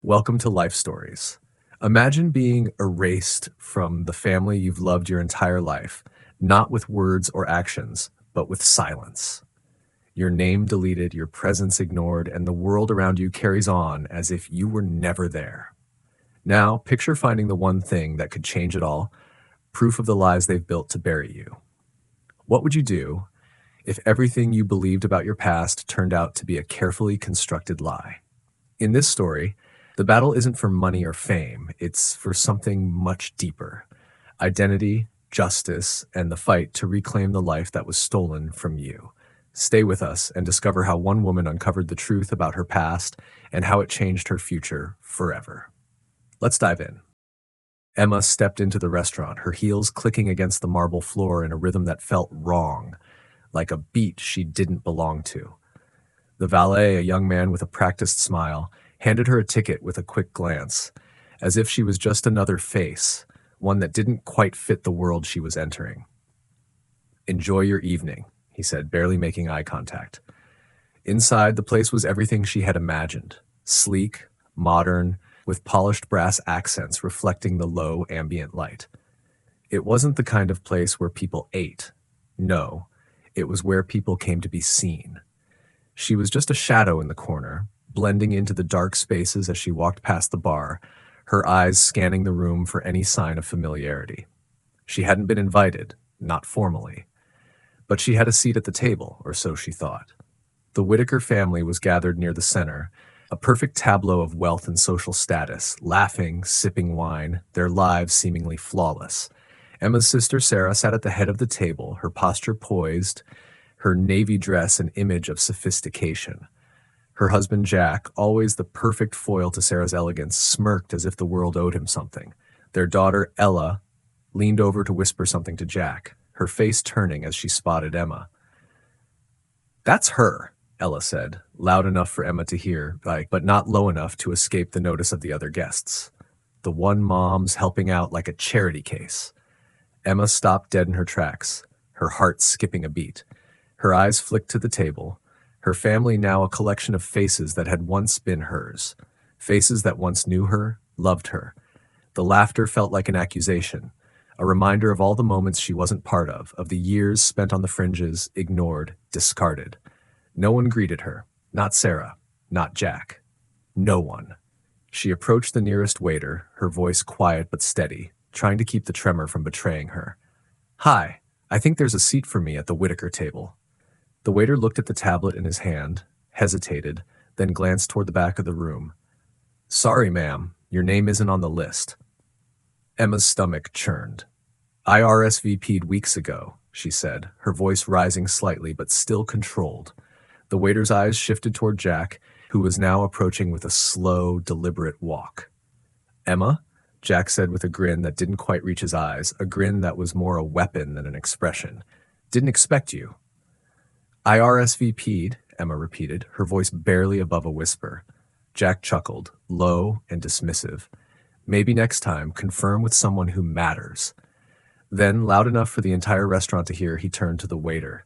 Welcome to Life Stories. Imagine being erased from the family you've loved your entire life, not with words or actions, but with silence. Your name deleted, your presence ignored, and the world around you carries on as if you were never there. Now, picture finding the one thing that could change it all, proof of the lies they've built to bury you. What would you do if everything you believed about your past turned out to be a carefully constructed lie? In this story, the battle isn't for money or fame, it's for something much deeper: identity, justice, and the fight to reclaim the life that was stolen from you. Stay with us and discover how one woman uncovered the truth about her past and how it changed her future forever. Let's dive in. Emma stepped into the restaurant, her heels clicking against the marble floor in a rhythm that felt wrong, like a beat she didn't belong to. The valet, a young man with a practiced smile, handed her a ticket with a quick glance, as if she was just another face, one that didn't quite fit the world she was entering. "Enjoy your evening," he said, barely making eye contact. Inside, the place was everything she had imagined: sleek, modern, with polished brass accents reflecting the low ambient light. It wasn't the kind of place where people ate. No, it was where people came to be seen. She was just a shadow in the corner, blending into the dark spaces as she walked past the bar, her eyes scanning the room for any sign of familiarity. She hadn't been invited, not formally, but she had a seat at the table, or so she thought. The Whittaker family was gathered near the center, a perfect tableau of wealth and social status, laughing, sipping wine, their lives seemingly flawless. Emma's sister Sarah sat at the head of the table, her posture poised, her navy dress an image of sophistication. Her husband Jack, always the perfect foil to Sarah's elegance, smirked as if the world owed him something. Their daughter Ella leaned over to whisper something to Jack, her face turning as she spotted Emma. "That's her," Ella said, loud enough for Emma to hear, but not low enough to escape the notice of the other guests. "The one mom's helping out like a charity case." Emma stopped dead in her tracks, her heart skipping a beat. Her eyes flicked to the table, her family now a collection of faces that had once been hers, faces that once knew her, loved her. The laughter felt like an accusation, a reminder of all the moments she wasn't part of the years spent on the fringes, ignored, discarded. No one greeted her, not Sarah, not Jack. No one. She approached the nearest waiter, her voice quiet but steady, trying to keep the tremor from betraying her. "Hi, I think there's a seat for me at the Whittaker table." The waiter looked at the tablet in his hand, hesitated, then glanced toward the back of the room. "Sorry, ma'am, your name isn't on the list." Emma's stomach churned. "I RSVP'd weeks ago," she said, her voice rising slightly but still controlled. The waiter's eyes shifted toward Jack, who was now approaching with a slow, deliberate walk. "Emma?" Jack said with a grin that didn't quite reach his eyes, a grin that was more a weapon than an expression. "Didn't expect you." "I RSVP'd," Emma repeated, her voice barely above a whisper. Jack chuckled, low and dismissive. "Maybe next time, confirm with someone who matters." Then, loud enough for the entire restaurant to hear, he turned to the waiter.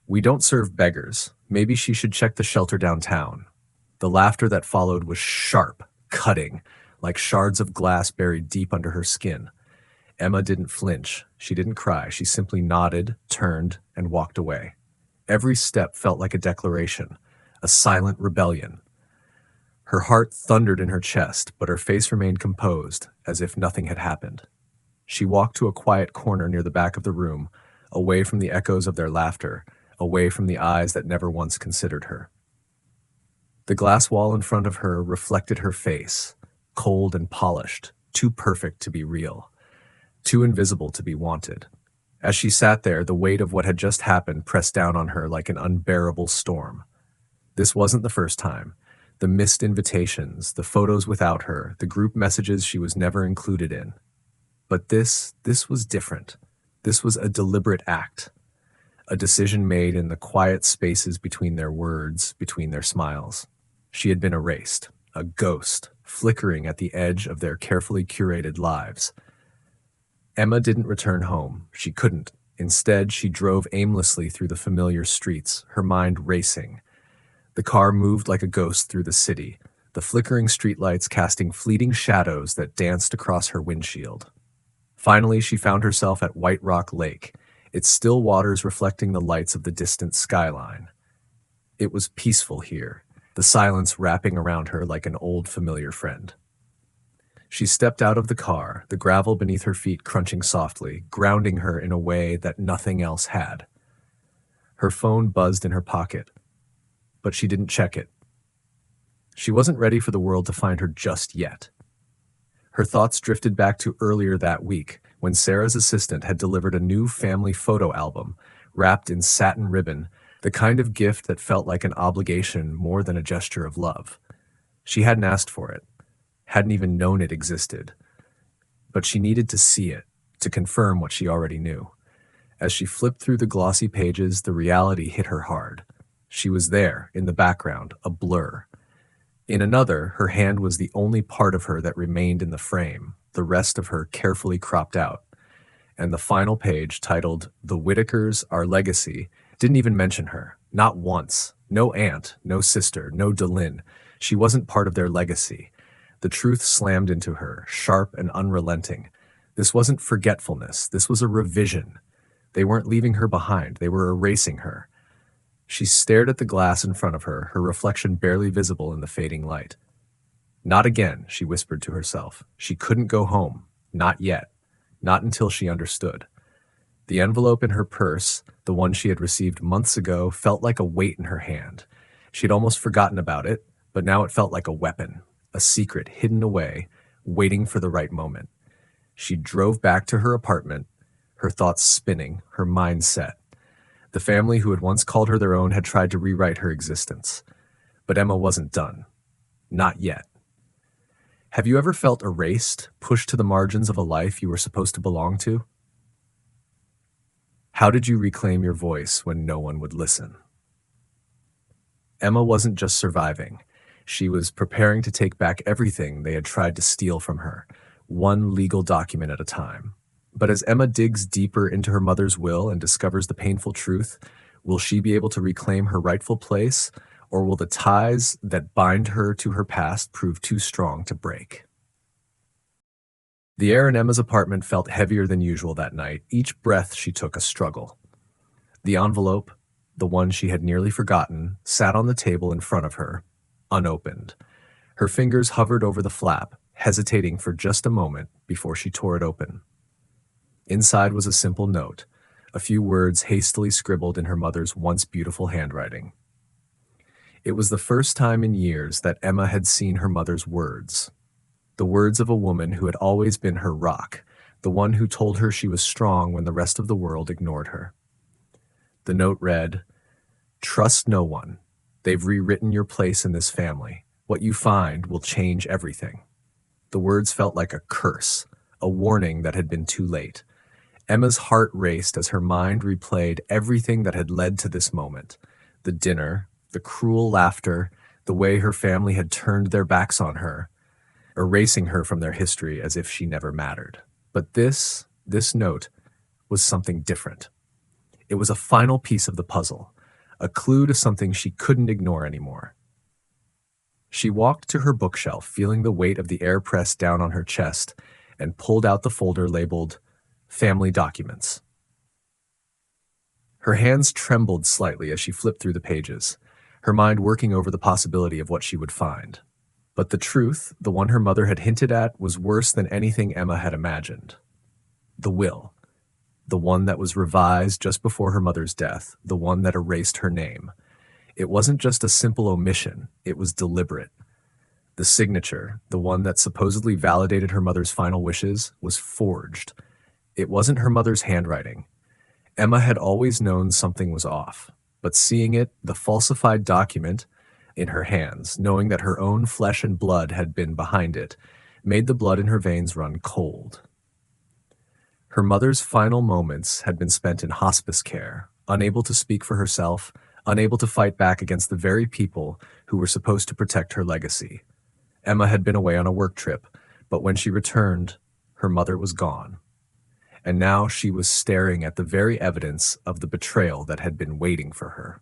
"We don't serve beggars. Maybe she should check the shelter downtown." The laughter that followed was sharp, cutting, like shards of glass buried deep under her skin. Emma didn't flinch. She didn't cry. She simply nodded, turned, and walked away. Every step felt like a declaration, a silent rebellion. Her heart thundered in her chest, but her face remained composed, as if nothing had happened. She walked to a quiet corner near the back of the room, away from the echoes of their laughter, away from the eyes that never once considered her. The glass wall in front of her reflected her face, cold and polished, too perfect to be real, too invisible to be wanted. As she sat there, the weight of what had just happened pressed down on her like an unbearable storm. This wasn't the first time. The missed invitations, the photos without her, the group messages she was never included in. But this was different. This was a deliberate act, a decision made in the quiet spaces between their words, between their smiles. She had been erased, a ghost, flickering at the edge of their carefully curated lives. Emma didn't return home. She couldn't. Instead, she drove aimlessly through the familiar streets, her mind racing. The car moved like a ghost through the city, the flickering streetlights casting fleeting shadows that danced across her windshield. Finally, she found herself at White Rock Lake, its still waters reflecting the lights of the distant skyline. It was peaceful here, the silence wrapping around her like an old familiar friend. She stepped out of the car, the gravel beneath her feet crunching softly, grounding her in a way that nothing else had. Her phone buzzed in her pocket, but she didn't check it. She wasn't ready for the world to find her just yet. Her thoughts drifted back to earlier that week, when Sarah's assistant had delivered a new family photo album, wrapped in satin ribbon, the kind of gift that felt like an obligation more than a gesture of love. She hadn't asked for it, hadn't even known it existed, but she needed to see it, to confirm what she already knew. As she flipped through the glossy pages, the reality hit her hard. She was there, in the background, a blur. In another, her hand was the only part of her that remained in the frame, the rest of her carefully cropped out. And the final page, titled "The Whitakers, Our Legacy," didn't even mention her. Not once. No aunt, no sister, no Delin. She wasn't part of their legacy. The truth slammed into her, sharp and unrelenting. This wasn't forgetfulness. This was a revision. They weren't leaving her behind. They were erasing her. She stared at the glass in front of her, her reflection barely visible in the fading light. Not again, she whispered to herself. She couldn't go home. Not yet. Not until she understood. The envelope in her purse, the one she had received months ago, felt like a weight in her hand. She'd almost forgotten about it, but now it felt like a weapon, a secret hidden away, waiting for the right moment. She drove back to her apartment, her thoughts spinning, her mind set. The family who had once called her their own had tried to rewrite her existence. But Emma wasn't done. Not yet. Have you ever felt erased, pushed to the margins of a life you were supposed to belong to? How did you reclaim your voice when no one would listen? Emma wasn't just surviving. She was preparing to take back everything they had tried to steal from her, one legal document at a time. But as Emma digs deeper into her mother's will and discovers the painful truth, will she be able to reclaim her rightful place, or will the ties that bind her to her past prove too strong to break? The air in Emma's apartment felt heavier than usual that night, each breath she took a struggle. The envelope, the one she had nearly forgotten, sat on the table in front of her, unopened. Her fingers hovered over the flap, hesitating for just a moment before she tore it open. Inside was a simple note, a few words hastily scribbled in her mother's once beautiful handwriting. It was the first time in years that Emma had seen her mother's words, the words of a woman who had always been her rock, the one who told her she was strong when the rest of the world ignored her. The note read, "Trust no one. They've rewritten your place in this family. What you find will change everything." The words felt like a curse, a warning that had been too late. Emma's heart raced as her mind replayed everything that had led to this moment. The dinner, the cruel laughter, the way her family had turned their backs on her, erasing her from their history as if she never mattered. But this note was something different. It was a final piece of the puzzle, a clue to something she couldn't ignore anymore. She walked to her bookshelf, feeling the weight of the air press down on her chest, and pulled out the folder labeled Family Documents. Her hands trembled slightly as she flipped through the pages, her mind working over the possibility of what she would find. But the truth, the one her mother had hinted at, was worse than anything Emma had imagined. The will. The one that was revised just before her mother's death, the one that erased her name. It wasn't just a simple omission, it was deliberate. The signature, the one that supposedly validated her mother's final wishes, was forged. It wasn't her mother's handwriting. Emma had always known something was off, but seeing it, the falsified document, in her hands, knowing that her own flesh and blood had been behind it, made the blood in her veins run cold. Her mother's final moments had been spent in hospice care, unable to speak for herself, unable to fight back against the very people who were supposed to protect her legacy. Emma had been away on a work trip, but when she returned, her mother was gone. And now she was staring at the very evidence of the betrayal that had been waiting for her.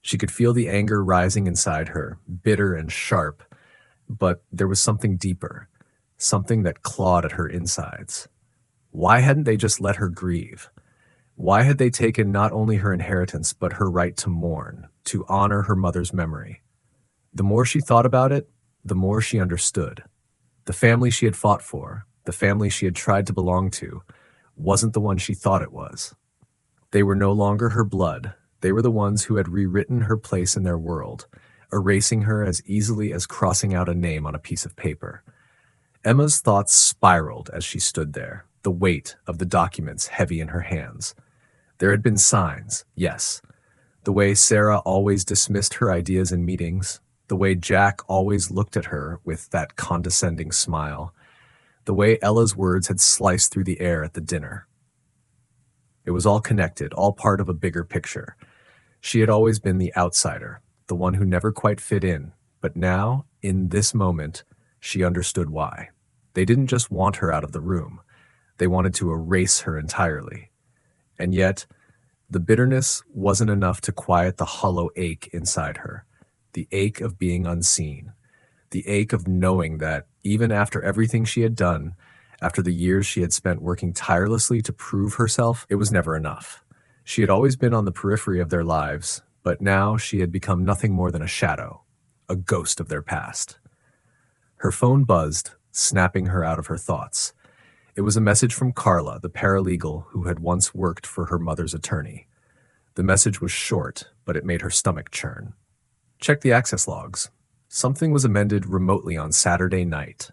She could feel the anger rising inside her, bitter and sharp, but there was something deeper, something that clawed at her insides. Why hadn't they just let her grieve? Why had they taken not only her inheritance, but her right to mourn, to honor her mother's memory? The more she thought about it, the more she understood. The family she had fought for, the family she had tried to belong to, wasn't the one she thought it was. They were no longer her blood. They were the ones who had rewritten her place in their world, erasing her as easily as crossing out a name on a piece of paper. Emma's thoughts spiraled as she stood there, the weight of the documents heavy in her hands. There had been signs, yes. The way Sarah always dismissed her ideas in meetings, the way Jack always looked at her with that condescending smile, the way Ella's words had sliced through the air at the dinner. It was all connected, all part of a bigger picture. She had always been the outsider, the one who never quite fit in, but now, in this moment, she understood why. They didn't just want her out of the room. They wanted to erase her entirely. And yet, the bitterness wasn't enough to quiet the hollow ache inside her, the ache of being unseen, the ache of knowing that even after everything she had done, after the years she had spent working tirelessly to prove herself, it was never enough. She had always been on the periphery of their lives, but now she had become nothing more than a shadow, a ghost of their past. Her phone buzzed, snapping her out of her thoughts. It was a message from Carla, the paralegal who had once worked for her mother's attorney. The message was short, but it made her stomach churn. Check the access logs. Something was amended remotely on Saturday night.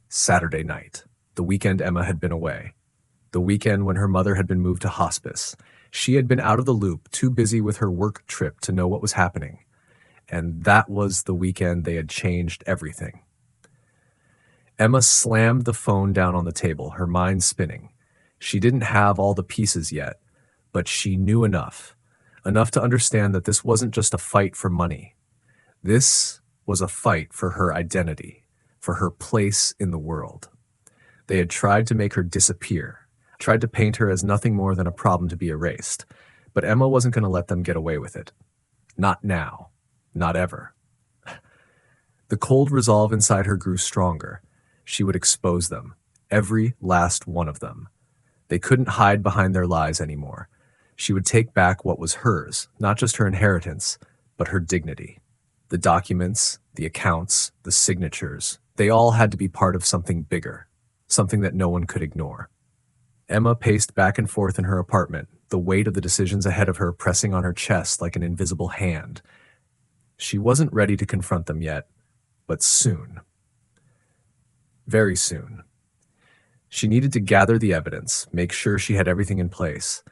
Saturday night, the weekend Emma had been away. The weekend when her mother had been moved to hospice. She had been out of the loop, too busy with her work trip to know what was happening. And that was the weekend they had changed everything. Emma slammed the phone down on the table, her mind spinning. She didn't have all the pieces yet, but she knew enough to understand that this wasn't just a fight for money. This was a fight for her identity, for her place in the world. They had tried to make her disappear, tried to paint her as nothing more than a problem to be erased, but Emma wasn't going to let them get away with it. Not now. Not ever. The cold resolve inside her grew stronger. She would expose them, every last one of them. They couldn't hide behind their lies anymore. She would take back what was hers, not just her inheritance, but her dignity. The documents, the accounts, the signatures, they all had to be part of something bigger, something that no one could ignore. Emma paced back and forth in her apartment, the weight of the decisions ahead of her pressing on her chest like an invisible hand. She wasn't ready to confront them yet, but soon. Very soon. She needed to gather the evidence, make sure she had everything in place.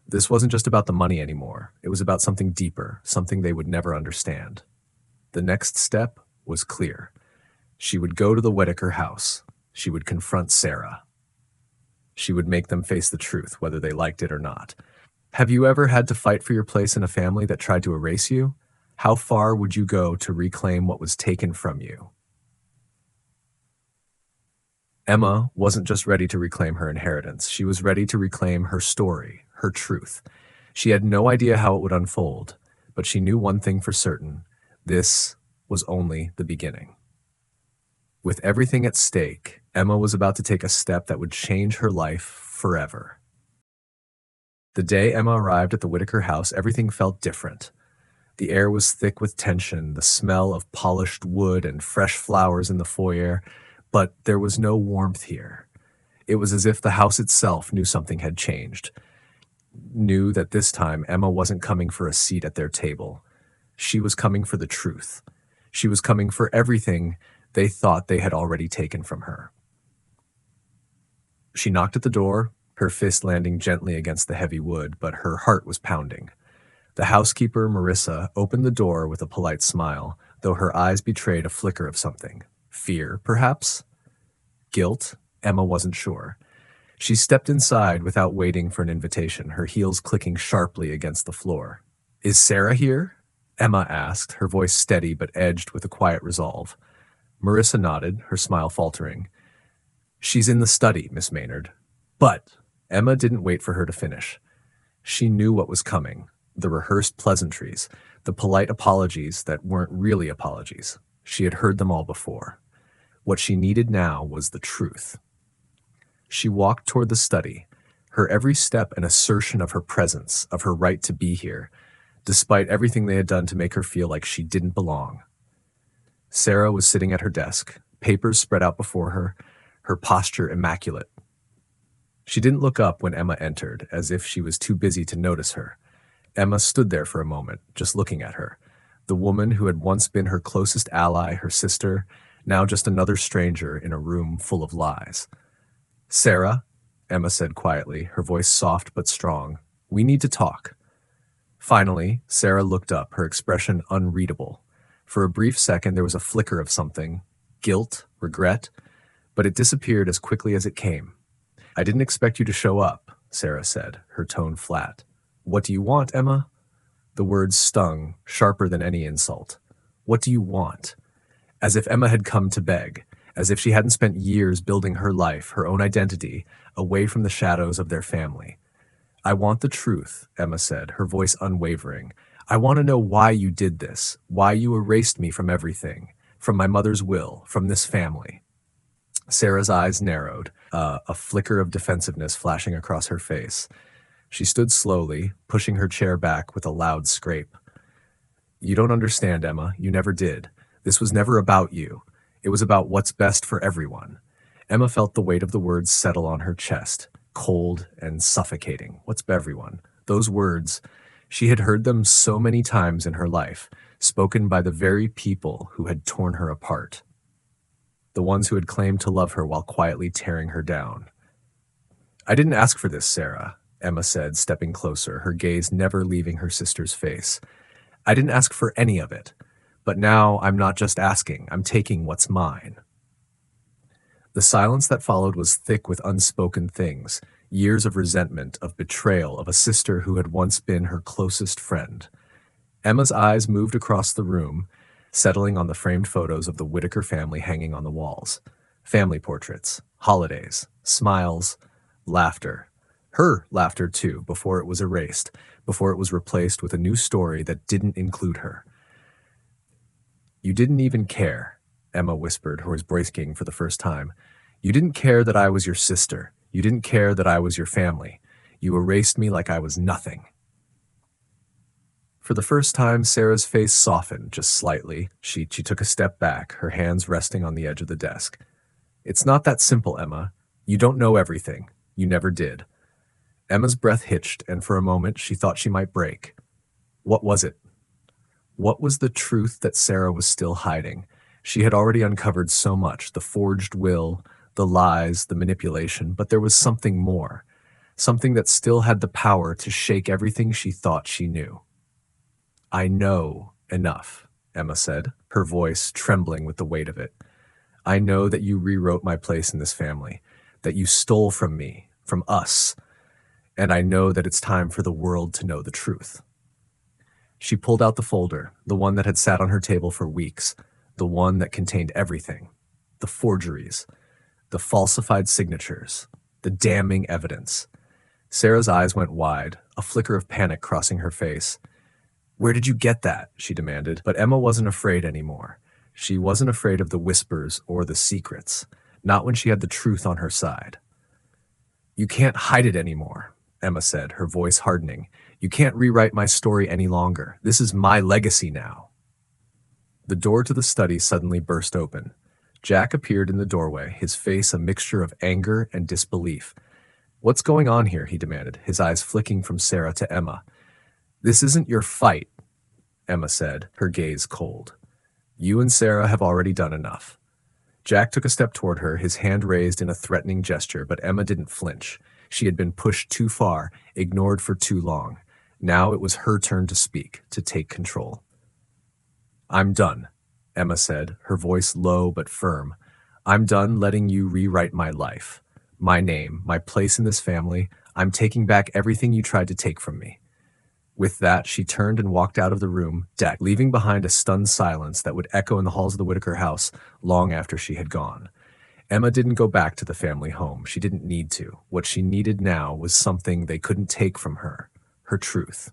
This wasn't just about the money anymore. It was about something deeper, something they would never understand. The next step was clear. She would go to the Whittaker house. She would confront Sarah. She would make them face the truth, whether they liked it or not. Have you ever had to fight for your place in a family that tried to erase you? How far would you go to reclaim what was taken from you? Emma wasn't just ready to reclaim her inheritance. She was ready to reclaim her story, her truth. She had no idea how it would unfold, but she knew one thing for certain. This was only the beginning. With everything at stake, Emma was about to take a step that would change her life forever. The day Emma arrived at the Whittaker house, everything felt different. The air was thick with tension, the smell of polished wood and fresh flowers in the foyer, but there was no warmth here. It was as if the house itself knew something had changed, knew that this time Emma wasn't coming for a seat at their table. She was coming for the truth. She was coming for everything they thought they had already taken from her. She knocked at the door, her fist landing gently against the heavy wood, but her heart was pounding. The housekeeper, Marissa, opened the door with a polite smile, though her eyes betrayed a flicker of something. Fear, perhaps? Guilt? Emma wasn't sure. She stepped inside without waiting for an invitation, her heels clicking sharply against the floor. "Is Sarah here?" Emma asked, her voice steady but edged with a quiet resolve. Marissa nodded, her smile faltering. "She's in the study, Miss Maynard." But Emma didn't wait for her to finish. She knew what was coming. The rehearsed pleasantries, the polite apologies that weren't really apologies. She had heard them all before. What she needed now was the truth. She walked toward the study, her every step an assertion of her presence, of her right to be here, despite everything they had done to make her feel like she didn't belong. Sarah was sitting at her desk, papers spread out before her posture immaculate. She didn't look up when Emma entered, as if she was too busy to notice her. Emma stood there for a moment, just looking at her. The woman who had once been her closest ally, her sister, now just another stranger in a room full of lies. "Sarah," Emma said quietly, her voice soft but strong, "we need to talk." Finally, Sarah looked up, her expression unreadable. For a brief second, there was a flicker of something, guilt, regret, but it disappeared as quickly as it came. "I didn't expect you to show up," Sarah said, her tone flat. "What do you want, Emma?" The words stung, sharper than any insult. "What do you want?" As if Emma had come to beg, as if she hadn't spent years building her life, her own identity, away from the shadows of their family. "I want the truth," Emma said, her voice unwavering. "I want to know why you did this, why you erased me from everything, from my mother's will, from this family." Sarah's eyes narrowed, a flicker of defensiveness flashing across her face. She stood slowly, pushing her chair back with a loud scrape. "You don't understand, Emma. You never did. This was never about you. It was about what's best for everyone." Emma felt the weight of the words settle on her chest, cold and suffocating. What's everyone? Those words, she had heard them so many times in her life, spoken by the very people who had torn her apart. The ones who had claimed to love her while quietly tearing her down. "I didn't ask for this, Sarah," Emma said, stepping closer, her gaze never leaving her sister's face. "I didn't ask for any of it. But now I'm not just asking, I'm taking what's mine." The silence that followed was thick with unspoken things, years of resentment, of betrayal, of a sister who had once been her closest friend. Emma's eyes moved across the room, settling on the framed photos of the Whittaker family hanging on the walls. Family portraits, holidays, smiles, laughter. Her laughter, too, before it was erased, before it was replaced with a new story that didn't include her. "You didn't even care," Emma whispered, her voice breaking for the first time. "You didn't care that I was your sister. You didn't care that I was your family. You erased me like I was nothing." For the first time, Sarah's face softened just slightly. She took a step back, her hands resting on the edge of the desk. "It's not that simple, Emma. You don't know everything. You never did." Emma's breath hitched, and for a moment she thought she might break. What was it? What was the truth that Sarah was still hiding? She had already uncovered so much, the forged will, the lies, the manipulation, but there was something more, something that still had the power to shake everything she thought she knew. "I know enough," Emma said, her voice trembling with the weight of it. "I know that you rewrote my place in this family, that you stole from me, from us, and I know that it's time for the world to know the truth." She pulled out the folder, the one that had sat on her table for weeks, the one that contained everything. The forgeries, the falsified signatures, the damning evidence. Sarah's eyes went wide, a flicker of panic crossing her face. "Where did you get that?" she demanded. But Emma wasn't afraid anymore. She wasn't afraid of the whispers or the secrets, not when she had the truth on her side. "You can't hide it anymore," Emma said, her voice hardening. "You can't rewrite my story any longer. This is my legacy now." The door to the study suddenly burst open. Jack appeared in the doorway, his face a mixture of anger and disbelief. "What's going on here?" he demanded, his eyes flicking from Sarah to Emma. "This isn't your fight," Emma said, her gaze cold. "You and Sarah have already done enough." Jack took a step toward her, his hand raised in a threatening gesture, but Emma didn't flinch. She had been pushed too far, ignored for too long. Now it was her turn to speak, to take control. "I'm done," Emma said, her voice low but firm. "I'm done letting you rewrite my life, my name, my place in this family. I'm taking back everything you tried to take from me." With that, she turned and walked out of the room, leaving behind a stunned silence that would echo in the halls of the Whittaker house long after she had gone. Emma didn't go back to the family home. She didn't need to. What she needed now was something they couldn't take from her. Her truth.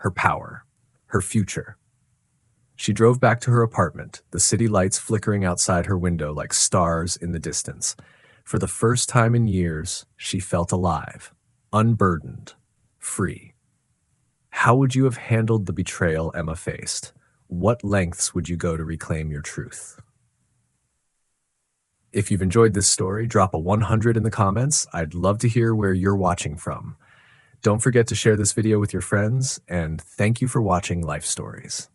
her power, her future. She drove back to her apartment, the city lights flickering outside her window like stars in the distance. For the first time in years, she felt alive, unburdened, free. How would you have handled the betrayal Emma faced? What lengths would you go to reclaim your truth? If you've enjoyed this story, drop a 100 in the comments. I'd love to hear where you're watching from. Don't forget to share this video with your friends, and thank you for watching Life Stories.